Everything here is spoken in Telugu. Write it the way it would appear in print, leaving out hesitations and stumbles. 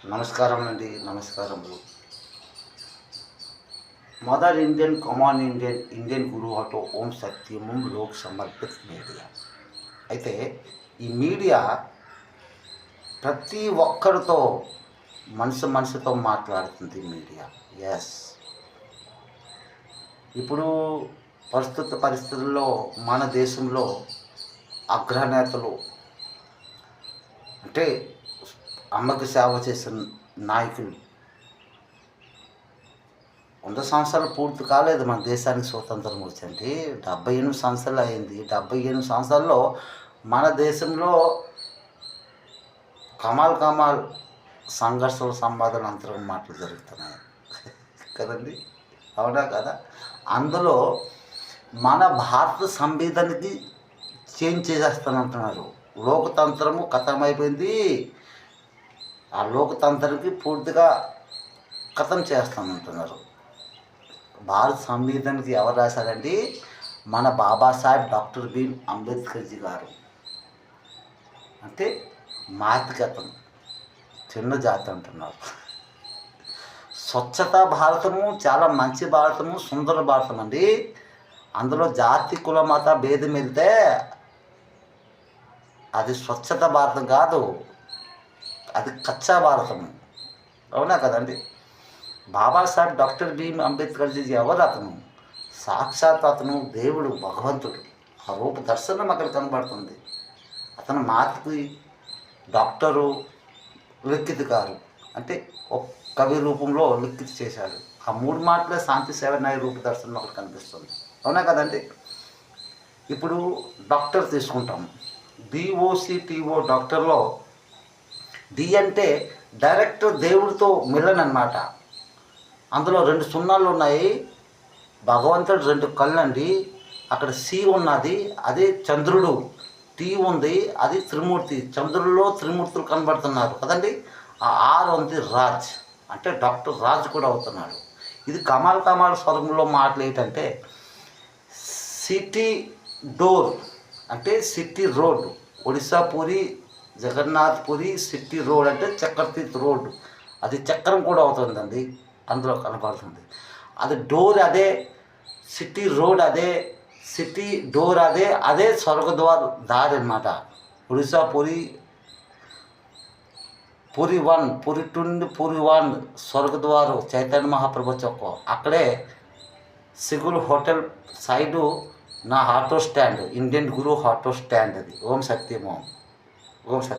నమస్కారం అండి, నమస్కారములు. మదర్ ఇండియన్, కమాన్ ఇండియన్, ఇండియన్ గురు ఆటో ఓం సత్యమం లోక్ సమర్పిత్ మీడియా. అయితే ఈ మీడియా ప్రతి ఒక్కరితో మనసుతో మాట్లాడుతుంది మీడియా. ఎస్, ఇప్పుడు ప్రస్తుత పరిస్థితుల్లో మన దేశంలో అగ్రనేతలు అంటే అమ్మకి సేవ చేసిన నాయకులు 100 సంవత్సరాలు పూర్తి కాలేదు మన దేశానికి స్వతంత్రం వచ్చండి. 78 సంవత్సరాలు అయింది. 78 సంవత్సరాల్లో మన దేశంలో కమాల్ సంఘర్షణ సంవాదాలు అంతరం మాటలు జరుగుతున్నాయి కదండి, అవునా కదా? అందులో మన భారత సంవిధానానికి చేంజ్ చేసేస్తానంటున్నారు. లోకతంత్రము ఖతమైపోయింది, ఆ లోకతంత్రానికి పూర్తిగా ఖతం చేస్తానంటున్నారు. భారత సంవిధానానికి ఎవరు రాశారండి? మన బాబాసాహెబ్ డాక్టర్ బిఎం అంబేద్కర్జీ గారు. అంటే మాతిగతం చిన్న జాతి అంటున్నారు. స్వచ్ఛత భారతము చాలా మంచి భారతము, సుందర భారతం అండి. అందులో జాతి కుల మత భేదం వెళ్తే అది స్వచ్ఛత భారతం కాదు, అది కచ్చా భారతము, అవునా కదండి? బాబాసాహెబ్ డాక్టర్ బిఎం అంబేద్కర్జీ ఎవరు? అతను సాక్షాత్ అతను దేవుడు, భగవంతుడు. ఆ రూప దర్శనం అక్కడ కనబడుతుంది. అతను మాతకి డాక్టరు, లిఖితకారు అంటే ఒక కవి రూపంలో లిఖిత చేశాడు. ఆ 3 మాటలే శాంతి సేవనాయ రూప దర్శనం అక్కడ కనిపిస్తుంది, అవునా కదండి? ఇప్పుడు డాక్టర్ తీసుకుంటాం. డిఓసిటిఓ డాక్టర్లో డి అంటే డైరెక్ట్ దేవుడితో మిలన్ అన్నమాట. అందులో 2 సున్నాలు ఉన్నాయి. భగవంతుడు 2 కళ్ళు అండి. అక్కడ సి ఉన్నది, అదే చంద్రుడు. టీ ఉంది, అది త్రిమూర్తి. చంద్రుల్లో త్రిమూర్తులు కనబడుతున్నారు కదండి. ఆ ఆర్ ఉంది రాజ్, అంటే డాక్టర్ రాజ్ కూడా అవుతున్నాడు. ఇది కమాల్ స్వరంలో మాటలు ఏంటంటే సిటీ డోర్ అంటే city road. Odisha Puri, Jagannath Puri city road అంటే చక్రతీర్థ్ రోడ్. అది చక్రం కూడా అవుతుందండి, అందులో కనబడుతుంది. అది డోర్ అదే, సిటీ రోడ్ అదే, సిటీ డోర్ అదే, అదే స్వర్గద్వార దారి అన్నమాట. ఒడిశా పూరి, పూరి 1, పూరి 2, పూరి 1 స్వర్గద్వారు చైతన్య మహాప్రభు చొక్క. అక్కడే సిగుల్ హోటల్ సైడు నా ఆటో స్టాండ్, ఇండియన్ గురు ఆటో స్టాండ్. అది ఓం సత్యం, ఓం సత్యం.